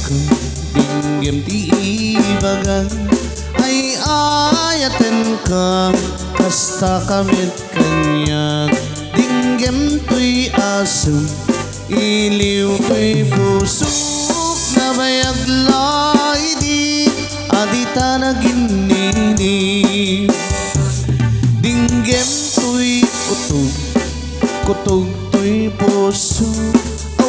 ko dinggem ti ibagan ay ayaten ka kasta kamit kanyang dinggem tuy asum iliw tuy pusok na bayaglay di adita na ginini dinggem tuy kutog kutog tuy puso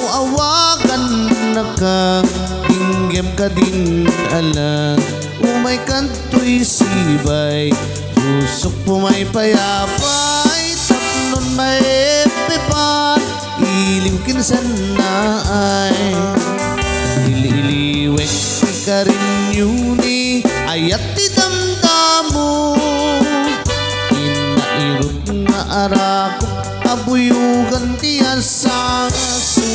awagan na ka dinggem ka din ala umay kanto'y sibay pusok pumay payapay tapnon may pepan iliw kinsan na ay ililiwek ka rin yuni ayat ti damdamo inairot nga arakot abuyugan ti asaso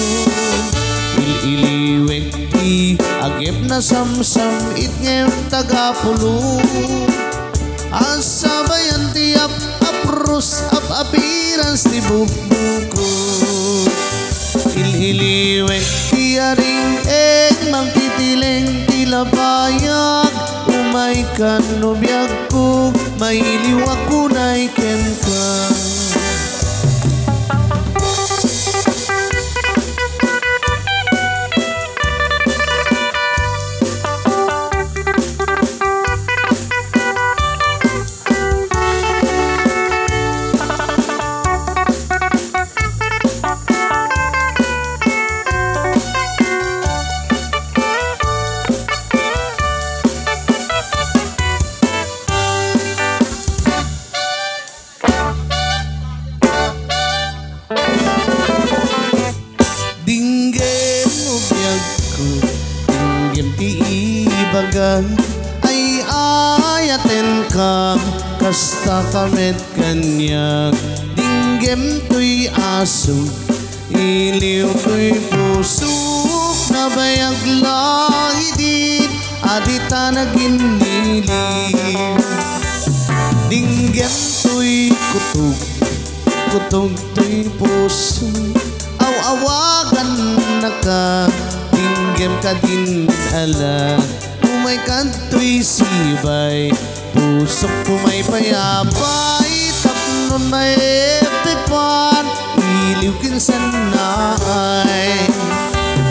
ililiwek ti agep na samsam itngem tagapulo asabayan ti aprus apirans ti bukbuko ililiwek ti aring mangtitileng ti labayag umay kanubiyag ko mailiw ako na iken ka ay ayaten ka kasta kamit kanyang dinggem tuy aso iliw tuy pusok na bayaglay din adita na giniliw dinggem tuy kutog kutog tuy puso awagan na ka dinggem ka din ala umay kanto'y sibay pusok pumay payapay tapnon may pepan iliw kinsan na ay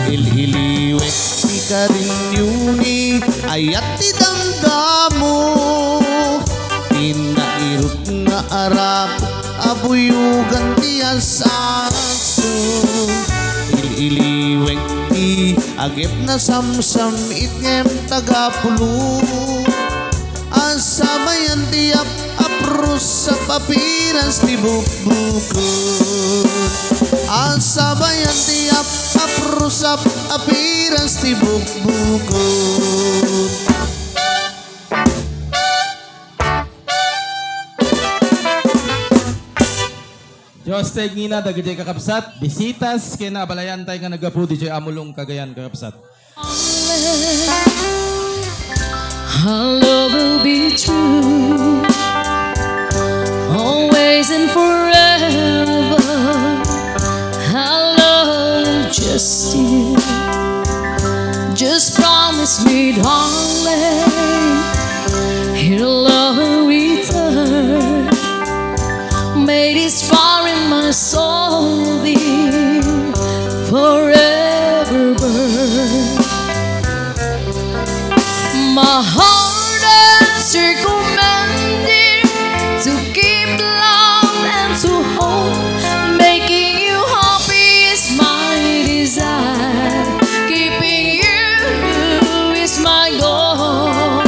ililiwek di ka rin yuni ayat ti damdamo inairot nga arak abuyugan ti asaso ililiwek ti agep na samsam itngem tagapulo asabayan ti aprus sa papirans ti bukbukon asabayan ti aprus sa papirans ti bukbukon Diyos teg nina dagiti kakapsat bisitas kena balayan tay nga nagapu DJ Amulong Cagayan kakapsat. Our love will be true, always and forever. Our love just you, just promise me, darling, your love will return. May this fire in my soul be forever burn. My heart has recommended to keep love and to hope. Making you happy is my desire. Keeping you is my goal.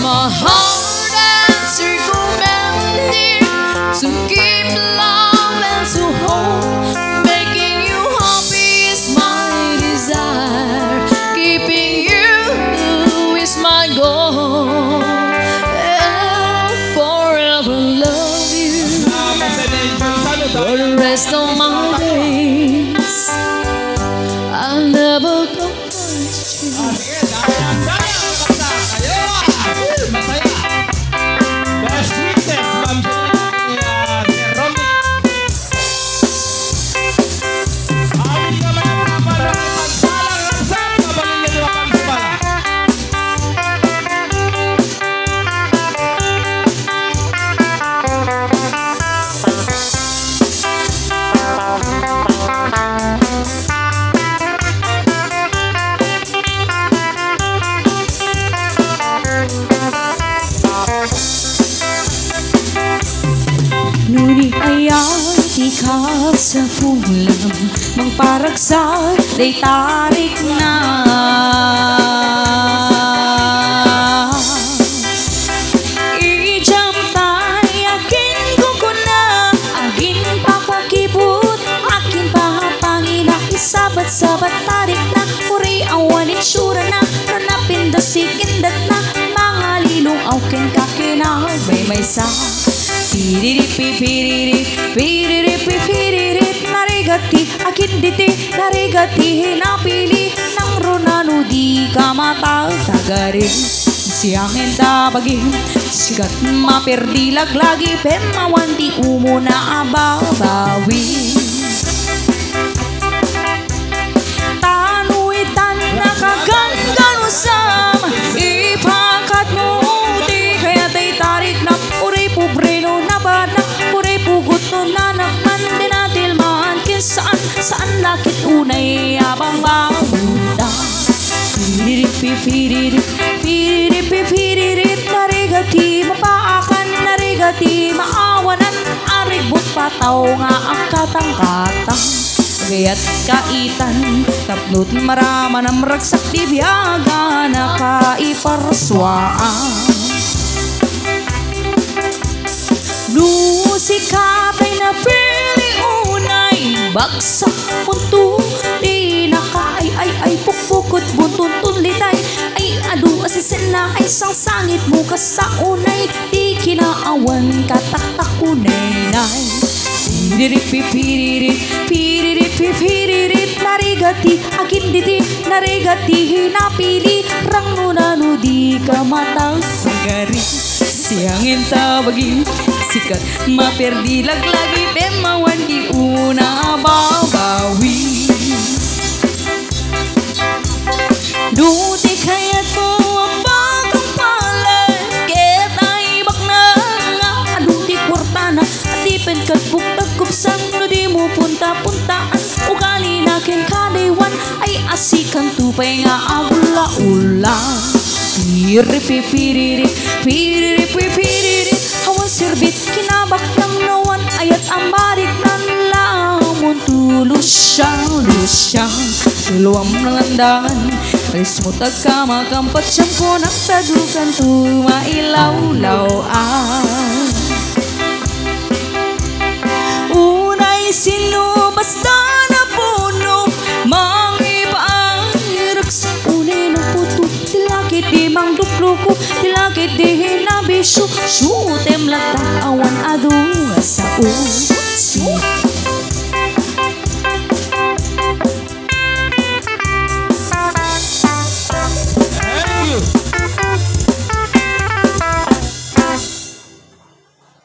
My heart has recommended to keep love and to hope. Making you happy rest of my days I'll never go astray. Sige, daya-daya basta kayo. Masaya. Best wishes, Ma'am Sir Romy. Hindi ka mahirapan na pagsalang-ramsam, kabalin niya diwa kang sumala. Ngunit ayaw di ka sa pulang Mangparagsa day tarik na Ijam tay akin kukuna Agin papakipot Akin pahapangin na Isabat-sabat tarik na Uri awan itsura na Ranapin da sikindat na Mga lilong aukin kakina May sa Piririt narigati akin diti narigati napili ng ronano di ka matagarin siyang entabagin sigat maperdi laglagi pemawan di umuna ababawi tanuitan nakagandang usam ipakat mo di kaya tay tarik na uri pobreno na bana uri pugot no nanakman din natilmaan kinsaan saan lakit unay abang mabuda piririt narigati mapaakan narigati maawanan arigbot pataw nga ang katang-katang gaya't kaitan tapnot marama ng ragsak di biyaga na kaiparswaan Lusikapay na pili unay bagsak punto di nakaay pukpukot buntun tulitay ay adu asisen na ay sangsangit bukas sa unay di kinaawan kataktakunay nay piririt narigati akin diti narigati hinapili rang nunano di ka matang sagari siyang intabagin sikat maperdi laglagi pemawan di una babawi duti kaya't mo ang bagong palad ketay bakna nga aduti kwartana atipin kat buktagkupsan no di mo punta-puntaan ugali na ken kadaywan ay asikan tupay nga abula-ula piririt hawan sirbit kinabak ng nawan ayat amarik ng lamon lusyang tuluam ng landangan alis mo tagkamakampat siyang po nagtadukan tumailaw-lawan unay sino basta na puno mangipaangirag sa unay ng puto tilakit di mang dupluko tilakit di hinabisyo syutem latang awan adu sa usi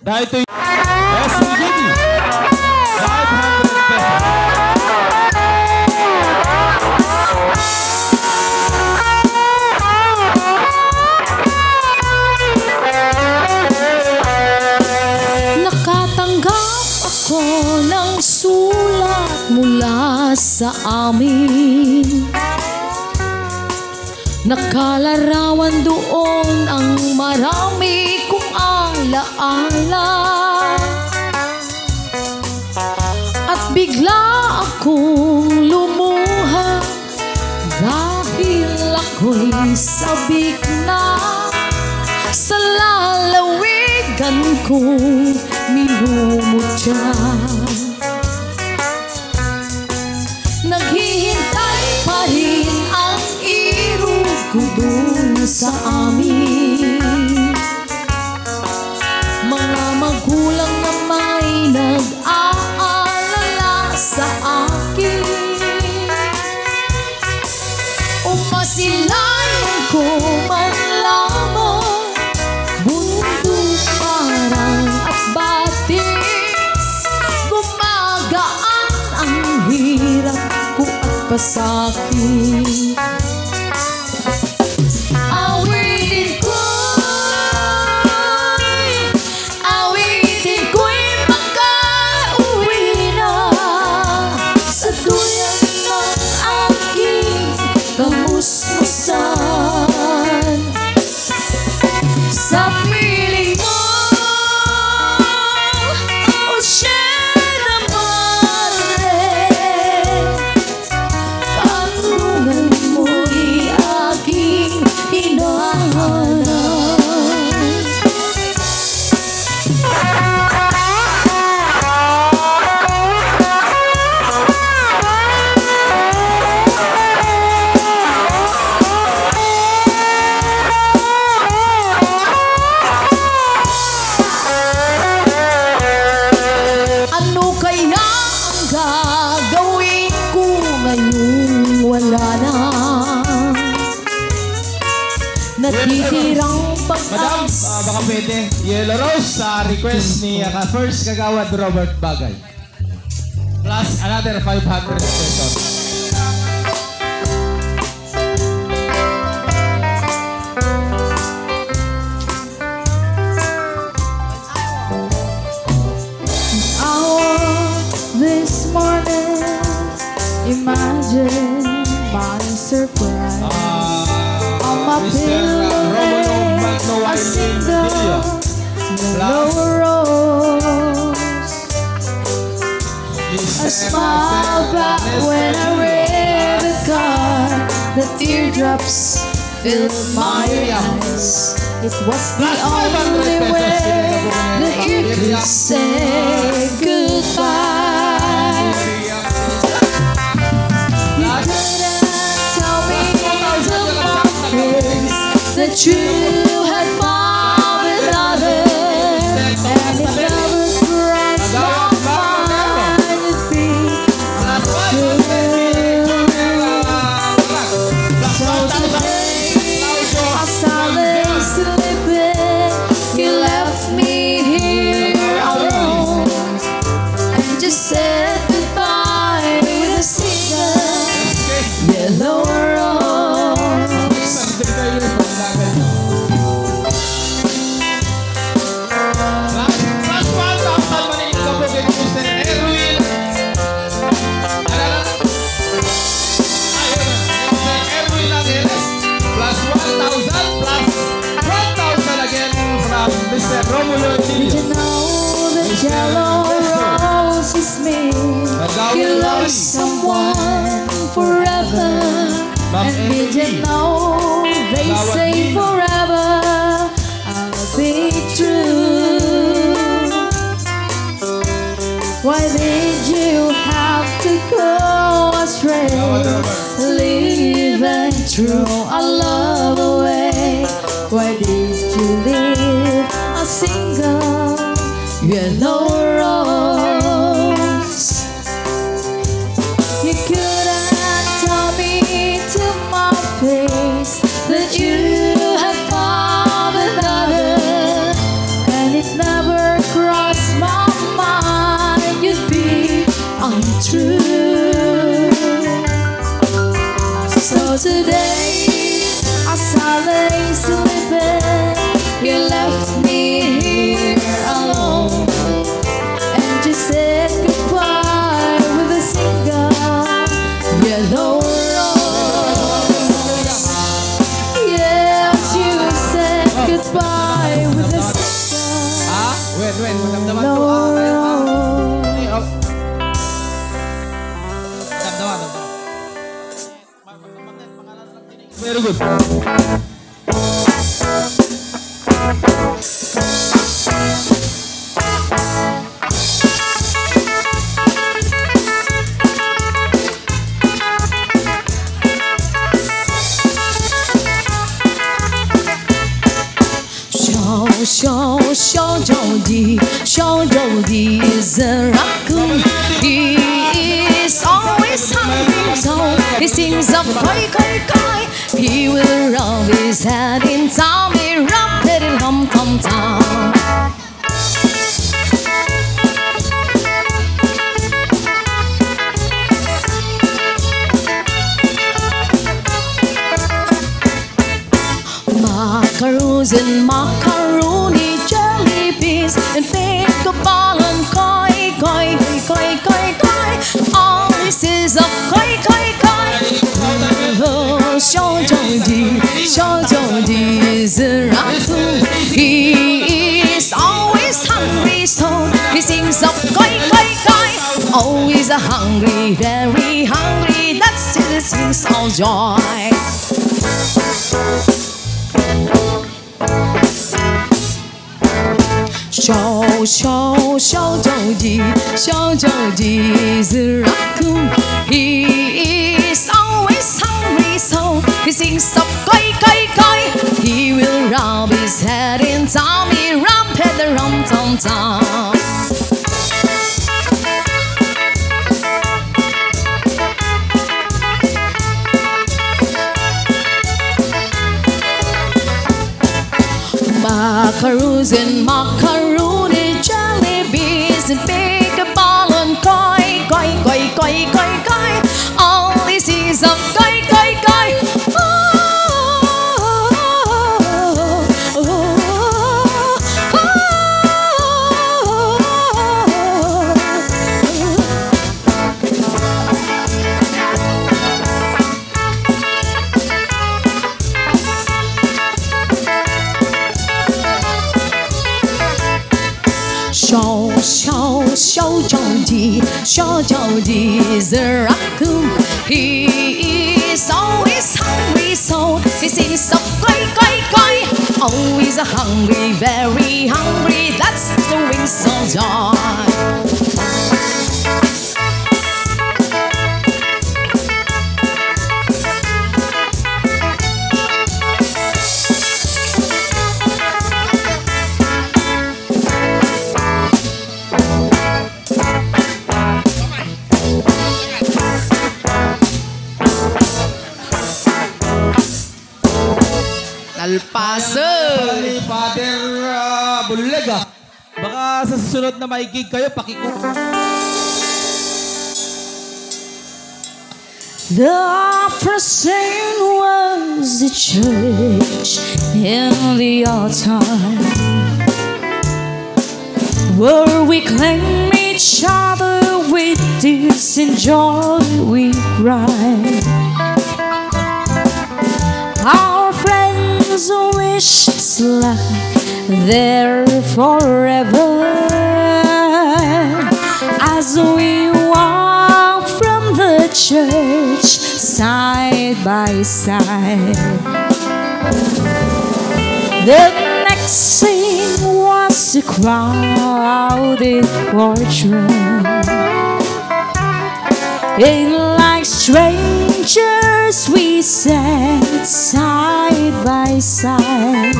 Dahil ito'y SMGD 500 pesos. Nakatanggap ako ng sulat mula sa amin Nakalarawan doon ang marami kong alaala At bigla akong lumuha Dahil ako'y sabik na Sa lalawigan kong minumutya Naghihintay pa rin ang ko doon sa amin Mga magulang na may nag-aalala nagpasakit. Awitin ko'y makauwi na sa duyan ng aking kamusmusan. Sa piling mo, oh Sierra Madre, kanungan mo'y aking hinahanap. Ano kaya ang gagawin ko ngayong wala na natitirang Madam, pag-asa? baka pwede. Yellow Rose sa request ni first kagawad Robert Bagay. Plus another 500 pesos. This morning, imagine my surprise. On my pillow, I sing the yellow rose. I smile back when I read the card. The teardrops filled my eyes. It was the only way that you could say goodbye. You couldn't tell me to my face that you had found another, and it never crossed my mind to be untrue. So today, I silently sleeping, you left me here alone, and just said goodbye with a single yellow rose. Plus 1,000 maliit ka po kay Mr. Erwin. Mr. Erwin Aguiles. Plus 1,000 plus 1,000 again from Mr. Romulo Did you Tilio. know that yellow rose is me? You love someone forever. And did you know they say forever I'll be true? Why did you have to go astray, leaving true our love away? Why did you leave a single yellow rose? You couldn't tell me to my face that you had found another, and it never crossed my mind you'd be untrue. So today, as I lay sleeping, you left me here alone, and you said goodbye with a single yellow rose. Yes, you said goodbye with a single Wen, damdaman ko. yellow rose. Damdaman. Very good.小肉的is raccoon. He is always hungry, so he sings a kai kai kai. He will rub his head in Tommy Rock, little hum come town. macaroons and macaroni, jelly beans and pickleball and koi, koi, koi, koi, koi. All this is a koi, koi, koi. Oh, 小周记 is a raccoon. He is always hungry, so he sings of koi, koi, koi. Always a hungry, very hungry. That's his sings of joy. 小周记 is a raccoon. He is always hungry, so he sings of koi, koi, koi. He will rub his head in tummy, rum, pet, rum, tum, tum. Macaroons and macaroni, jelly beans and pickleball and koi, koi, koi, koi, koi, koi. All this is a koi, koi, koi. Shao is a raccoon. He is always hungry, so he sings of koi, koi, koi. Always a hungry, very hungry. That's the wings of joy. Alpaso. Ni Father Bululega. Baka sa susunod na maigig kayo, pakikuha. The first thing was the church in the autumn, where we claim each other with tears and joy we cry. Our friends wish us luck there forever as we walk from the church side by side. The next scene was a crowded courtroom. In like strangers we sat side by side.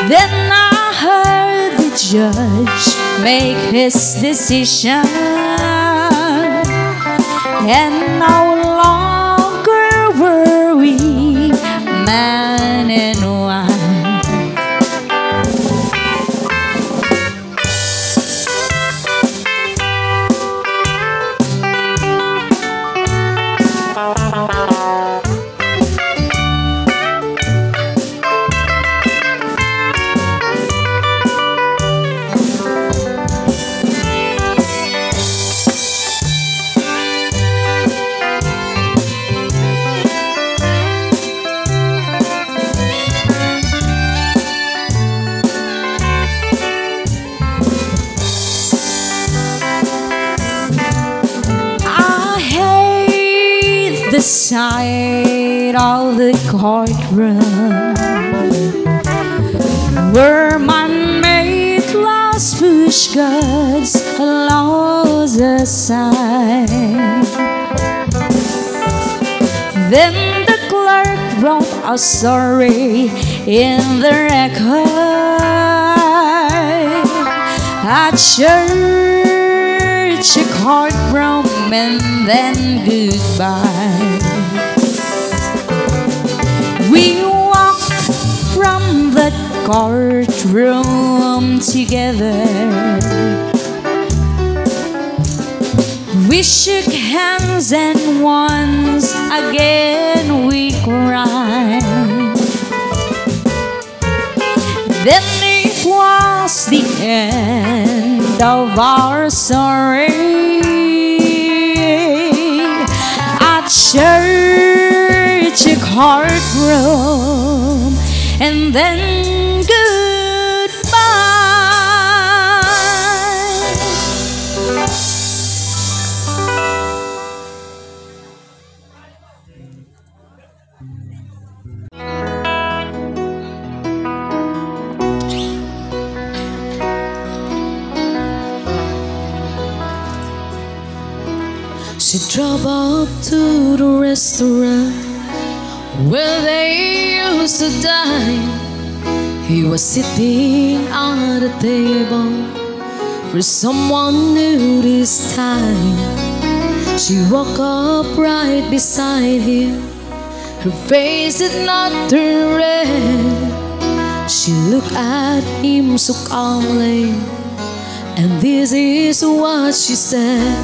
Then I heard the judge make his decision, and no longer were we man and wife. The side of the courtroom where man made last push God's laws aside. Then the clerk wrote a story in the record. A church, a courtroom, and then goodbye. We walked from the courtroom together. We shook hands and once again we cried. Then it was the end of our story. At church, a courtroom, and then goodbye. She drove up to the restaurant where they used to dine. He was sitting at a table where someone new this time. She walked up right beside him. Her face did not turn red. She looked at him so calmly, and this is what she said.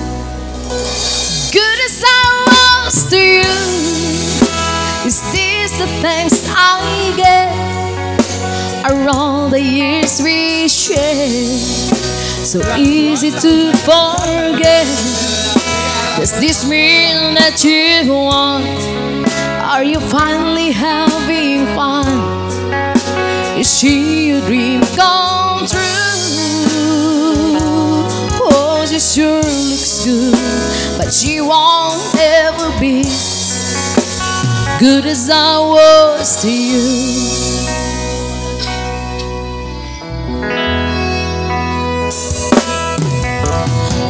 Good as I was to you, is this the thanks I get? Are all the years we shared so easy to forget? Does this mean that you won? Are you finally having fun? Is she your dream come true? Oh, she sure looks good, but she won't ever be good as I was to you.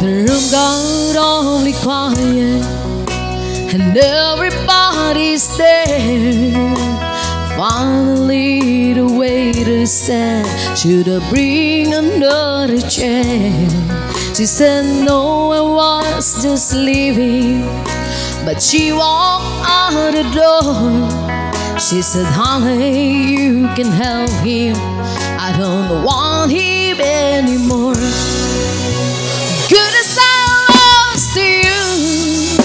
The room got awfully quiet, and everybody's there. Finally the waiter said, should I bring another chair? She said no, I was just leaving, but she walked out the door. She said, honey, you can help him, I don't want him anymore. Good as I was to you,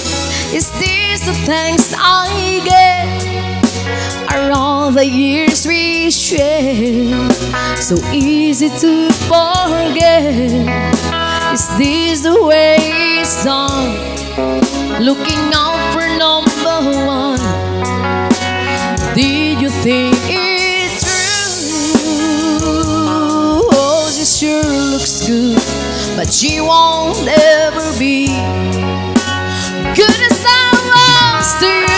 is this the thanks I get? Are all the years we shared so easy to forget? Is this the way it's done? Looking out for number one. Did you think it's true? Oh, she sure looks good, but she won't ever be good as I was to you.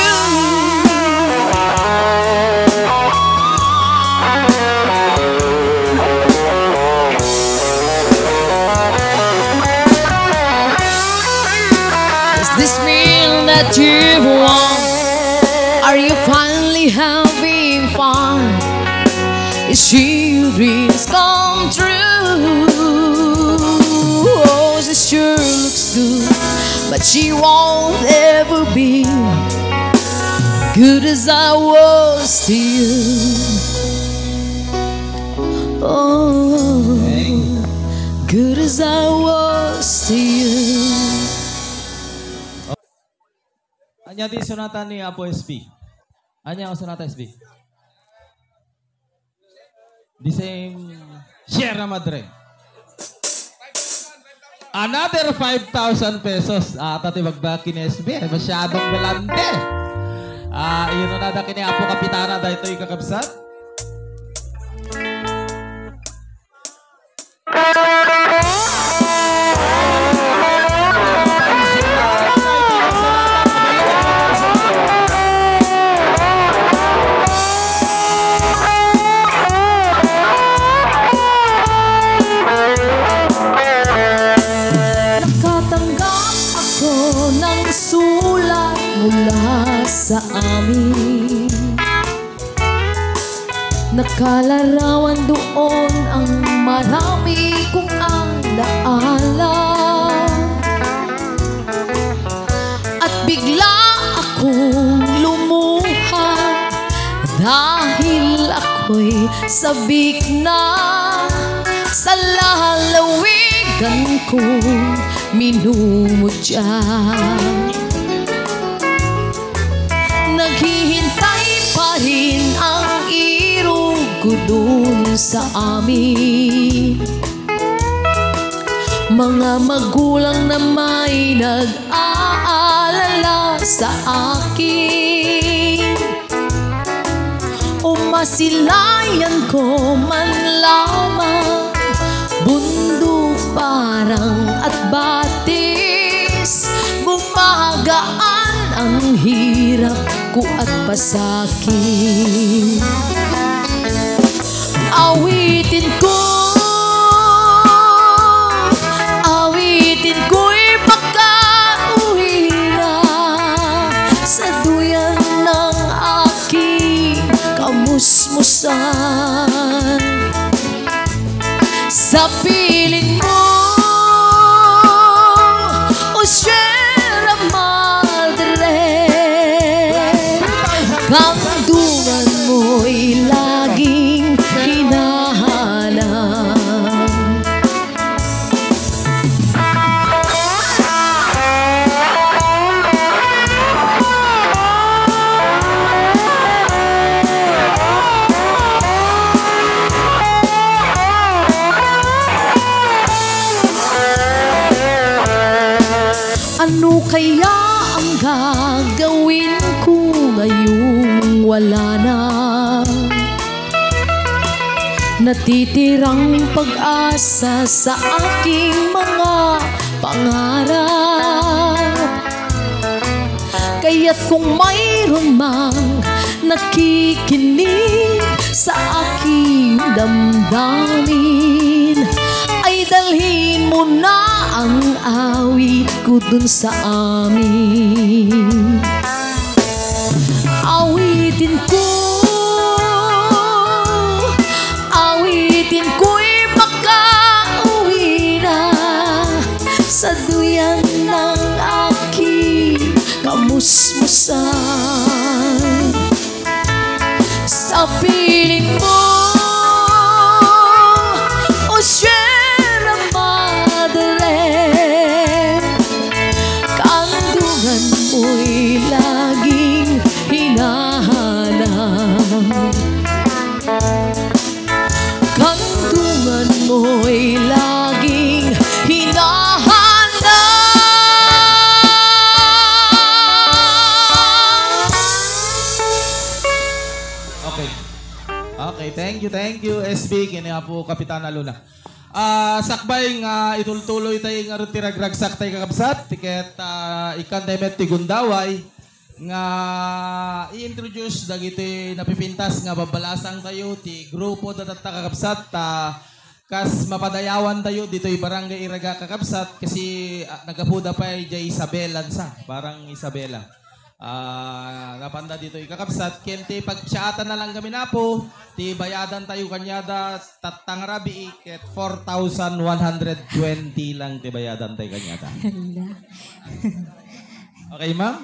Does this mean that you won? Are you finally having fun? Is she your dreams come true? Oh, she sure looks good, but she won't ever be good as I was to you. Oh, good as I was to you. Anya di sonata ni Apo SB. Anya ang sonata SB. The same Sierra Madre. Another 5,000 pesos. Tatibagbakin ni SB. Masyadong galante. Iyon na nada kini Apo Kapitana dahil ito'y kakabsat. Sa amin nakalarawan doon ang marami kong alaala, at bigla akong lumuha dahil ako'y sabik na sa lalawigan kong minumutya. Naghihintay pa rin ang irong ko dun sa amin. Mga magulang na may nag-aalala sa akin. Umasilayan ko man lamang bundok, parang at batis. Gumagaan ang hirap ko at pasakit. Awitin ko'y makauwi na sa duyan ng aking kamusmusan. Sa piling mo, o Sierra Madre, kandungan mo'y laging hinahanap. Ano kaya ang gagawin ko ngayong wala na? Natitirang pag-asa sa aking mga pangarap. Kaya't kung mayroon mang nakikinig sa aking damdamin, ay dalhin mo na ang awit ko dun sa amin. Awitin ko'y makauwi na sa duyan ng aking kamusmusan. Sa piling mo, o Sierra Madre, kandungan mo'y laging hinahanap. Kandungan mo'y laging hinahanap. Okay. Okay, thank you, SB. Kini nga po, Kapitana Luna. Sakbay nga itultuloy tayo nga tiragragsak tayo kakabsat. Tiket ikan tayo met tigundaway. Nga i-introduce dagiti napipintas nga babalasang tayo ti grupo datat kakabsat. Kas mapadayawan tayo dito barangay Iraga kakabsat kasi nagapuda pa jay Isabela sa parang Isabela. Napanda dito ikakabsat kente pagsyatan na lang kami na po ti bayadan tayo kanyada tatang rabi iket 4,120 lang ti bayadan tayo kanyada. Okay ma'am,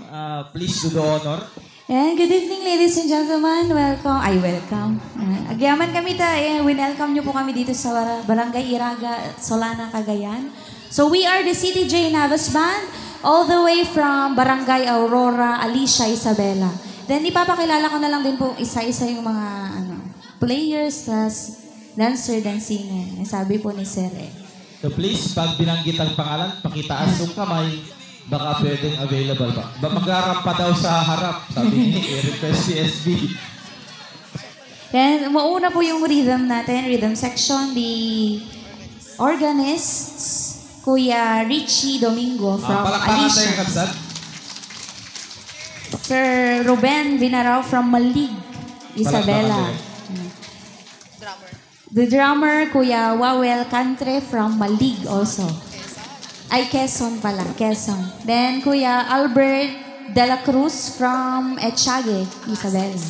please do the honor. And good evening, ladies and gentlemen. Welcome. Agyaman kami welcome nyo po kami dito sa Barangay Iraga, Solana, Cagayan. So we are the CTJ Navas Band, all the way from Barangay Aurora, Alicia, Isabela. Then ipapakilala ko na lang din po isa-isa yung mga players, dancer, dan singer. Sabi po ni Sir. So please, pag binanggit ang pangalan, pakitaas yung kamay. Baka pwedeng available ba? Mag-harap pa daw sa harap, sabi ni request si SB. Then, mauna po yung rhythm natin, rhythm section, the organists, Kuya Richie Domingo from Alicia. Sir Ruben Vinarao from Malig, Isabela. The drummer, Kuya Wawel Cantre from Malig also. Ay, Quezon pala. Quezon. Then, Kuya Albert De La Cruz from Etchage, Isabela.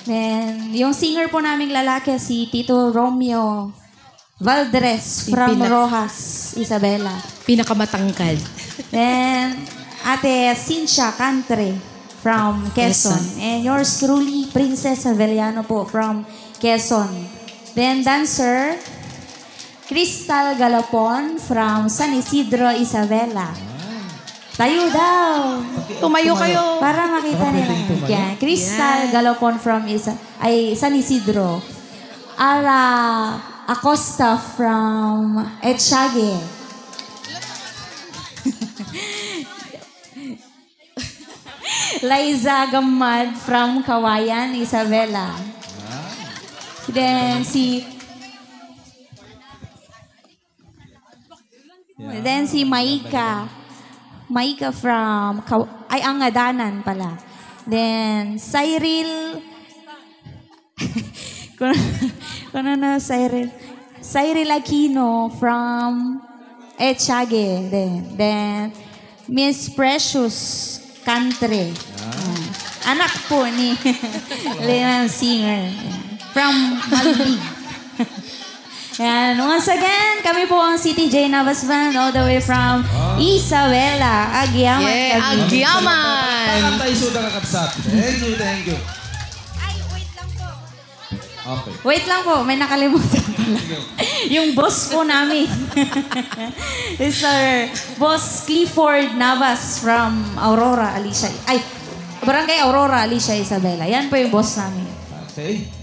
Then, yung singer po naming lalaki, si Tito Romeo Valdres from Rojas, Isabela. Pinakamatangkad. Then, Ate Cynthia Cantre from Quezon. And yours truly, Princess Avellano po from Quezon. Then, dancer, Crystal Galapon from San Isidro, Isabela. Tayo daw. Tumayo kayo. Para makita nila. Yan. Crystal Galapon from San Isidro. Ara Acosta from Etchage. Liza Gamad from Kawayan, Isabela. Then si Maika. Maika from Angadanan pala. Then Cyril Cyril Aquino from Etchage. Then Miss Precious Country. Anak po ni Leon Singer. From Malbig. And once again, kami po ang CTJ Navas Band all the way from Isabela, Agyaman. Yeah, Agyaman! Takam tayo suda kakabsat. Thank you. Okay. Wait lang po, may nakalimutan pala. Yung boss po namin. Sir Boss Clifford Navas from Aurora, Alicia. Barangay Aurora, Alicia, Isabela. Yan po yung boss namin. Okay.